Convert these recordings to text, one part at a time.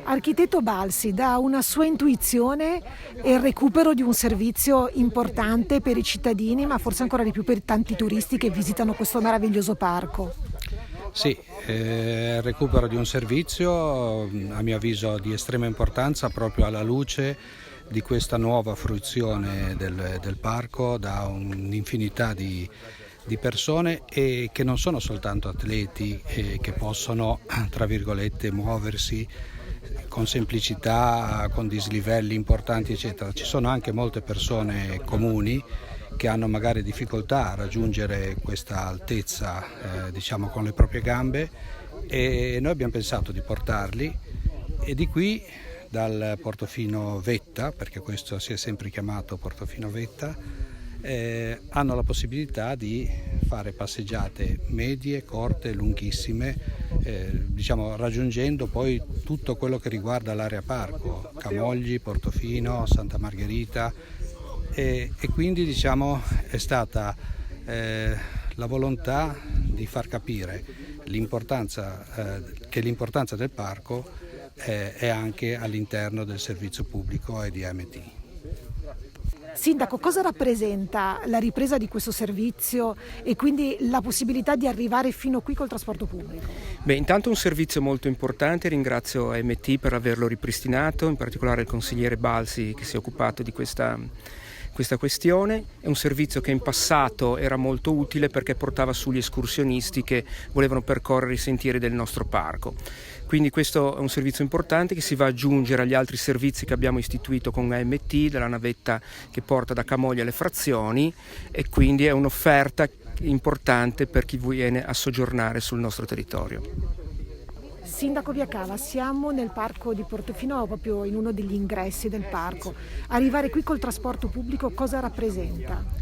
Architetto Balsi, da una sua intuizione e il recupero di un servizio importante per i cittadini, ma forse ancora di più per tanti turisti che visitano questo meraviglioso parco. Sì, il recupero di un servizio a mio avviso di estrema importanza proprio alla luce di questa nuova fruizione del parco da un'infinità di persone e che non sono soltanto atleti che possono, tra virgolette, muoversi con semplicità, con dislivelli importanti eccetera. Ci sono anche molte persone comuni che hanno magari difficoltà a raggiungere questa altezza diciamo con le proprie gambe, e noi abbiamo pensato di portarli, e di qui dal Portofino Vetta, perché questo si è sempre chiamato Portofino Vetta, hanno la possibilità di fare passeggiate medie, corte, lunghissime, diciamo raggiungendo poi tutto quello che riguarda l'area parco, Camogli, Portofino, Santa Margherita, e quindi diciamo è stata la volontà di far capire che l'importanza del parco è anche all'interno del servizio pubblico e di AMT. Sindaco, cosa rappresenta la ripresa di questo servizio e quindi la possibilità di arrivare fino qui col trasporto pubblico? Beh, intanto un servizio molto importante, ringrazio AMT per averlo ripristinato, in particolare il consigliere Balsi che si è occupato di questa questione. È un servizio che in passato era molto utile perché portava sugli escursionisti che volevano percorrere i sentieri del nostro parco. Quindi questo è un servizio importante che si va ad aggiungere agli altri servizi che abbiamo istituito con AMT, della navetta che porta da Camogli alle Frazioni, e quindi è un'offerta importante per chi viene a soggiornare sul nostro territorio. Sindaco Viacava, siamo nel parco di Portofino, proprio in uno degli ingressi del parco. Arrivare qui col trasporto pubblico cosa rappresenta?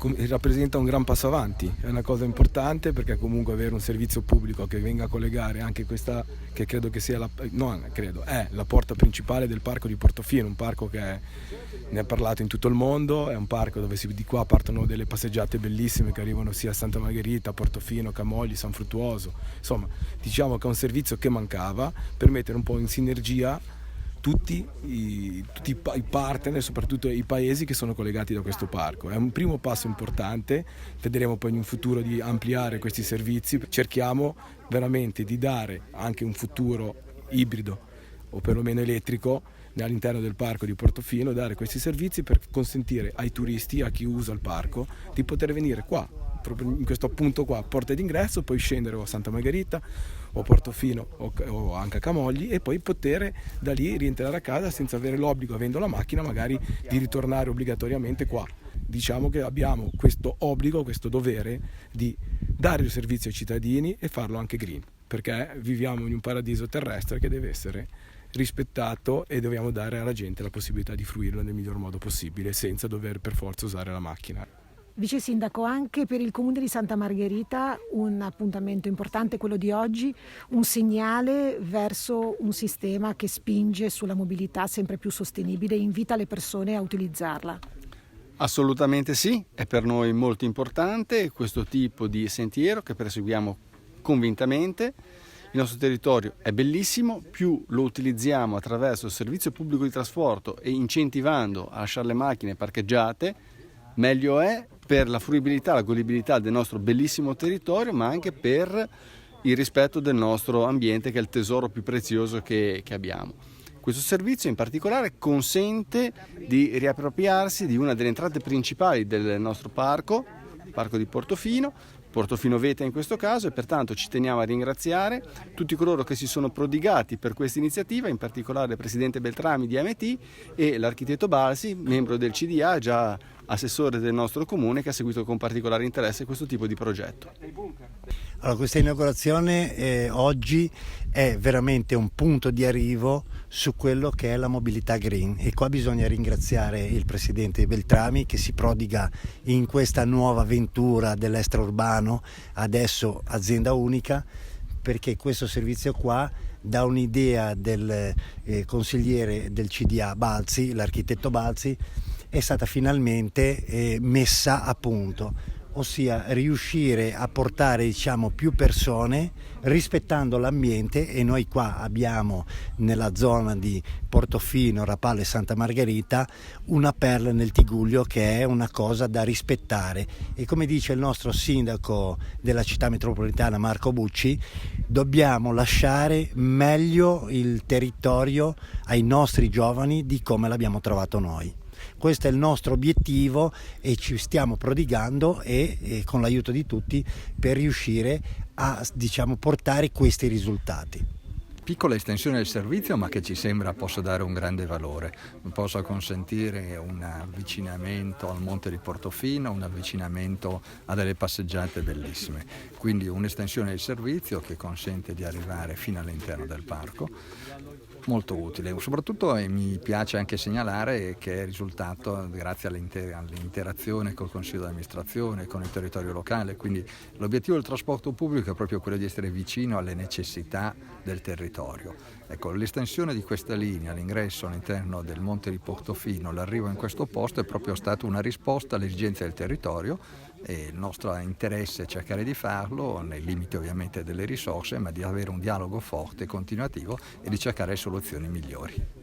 Rappresenta un gran passo avanti, è una cosa importante perché comunque avere un servizio pubblico che venga a collegare anche questa, che credo che sia è la porta principale del parco di Portofino, un parco che ne è parlato in tutto il mondo, è un parco dove di qua partono delle passeggiate bellissime che arrivano sia a Santa Margherita, Portofino, Camogli, San Fruttuoso, insomma diciamo che è un servizio che mancava per mettere un po' in sinergia tutti i partner, soprattutto i paesi che sono collegati da questo parco. È un primo passo importante, vedremo poi in un futuro di ampliare questi servizi, cerchiamo veramente di dare anche un futuro ibrido o perlomeno elettrico all'interno del parco di Portofino, dare questi servizi per consentire ai turisti, a chi usa il parco, di poter venire qua, proprio in questo punto qua, porta d'ingresso, poi scendere o a Santa Margherita o a Portofino o anche a Camogli e poi poter da lì rientrare a casa senza avere l'obbligo, avendo la macchina, magari di ritornare obbligatoriamente qua. Diciamo che abbiamo questo obbligo, questo dovere di dare il servizio ai cittadini e farlo anche green, perché viviamo in un paradiso terrestre che deve essere rispettato e dobbiamo dare alla gente la possibilità di fruirlo nel miglior modo possibile senza dover per forza usare la macchina. Vice Sindaco, anche per il Comune di Santa Margherita un appuntamento importante quello di oggi, un segnale verso un sistema che spinge sulla mobilità sempre più sostenibile e invita le persone a utilizzarla. Assolutamente sì, è per noi molto importante questo tipo di sentiero che perseguiamo convintamente. Il nostro territorio è bellissimo, più lo utilizziamo attraverso il servizio pubblico di trasporto e incentivando a lasciare le macchine parcheggiate, meglio è per la fruibilità, la godibilità del nostro bellissimo territorio, ma anche per il rispetto del nostro ambiente, che è il tesoro più prezioso che abbiamo. Questo servizio in particolare consente di riappropriarsi di una delle entrate principali del nostro parco, il parco di Portofino, Portofino Vetta in questo caso, e pertanto ci teniamo a ringraziare tutti coloro che si sono prodigati per questa iniziativa, in particolare il presidente Beltrami di AMT e l'architetto Balsi, membro del CDA, già assessore del nostro comune, che ha seguito con particolare interesse questo tipo di progetto. Allora, questa inaugurazione oggi è veramente un punto di arrivo su quello che è la mobilità green, e qua bisogna ringraziare il presidente Beltrami che si prodiga in questa nuova avventura dell'extraurbano, adesso azienda unica, perché questo servizio qua dà un'idea del consigliere del CDA Balsi, l'architetto Balsi, è stata finalmente messa a punto. ossia riuscire a portare più persone rispettando l'ambiente, e noi qua abbiamo nella zona di Portofino, Rapallo e Santa Margherita una perla nel Tigullio che è una cosa da rispettare, e come dice il nostro sindaco della città metropolitana Marco Bucci, dobbiamo lasciare meglio il territorio ai nostri giovani di come l'abbiamo trovato noi. Questo è il nostro obiettivo e ci stiamo prodigando e con l'aiuto di tutti per riuscire a portare questi risultati. Piccola estensione del servizio, ma che ci sembra possa dare un grande valore, possa consentire un avvicinamento al Monte di Portofino, un avvicinamento a delle passeggiate bellissime. Quindi un'estensione del servizio che consente di arrivare fino all'interno del parco, molto utile. Soprattutto mi piace anche segnalare che è risultato grazie all'interazione col Consiglio di amministrazione, con il territorio locale, quindi l'obiettivo del trasporto pubblico è proprio quello di essere vicino alle necessità del territorio. Ecco, l'estensione di questa linea, l'ingresso all'interno del Monte di Portofino, l'arrivo in questo posto è proprio stata una risposta alle esigenze del territorio, e il nostro interesse è cercare di farlo nei limiti ovviamente delle risorse, ma di avere un dialogo forte, continuativo, e di cercare soluzioni migliori.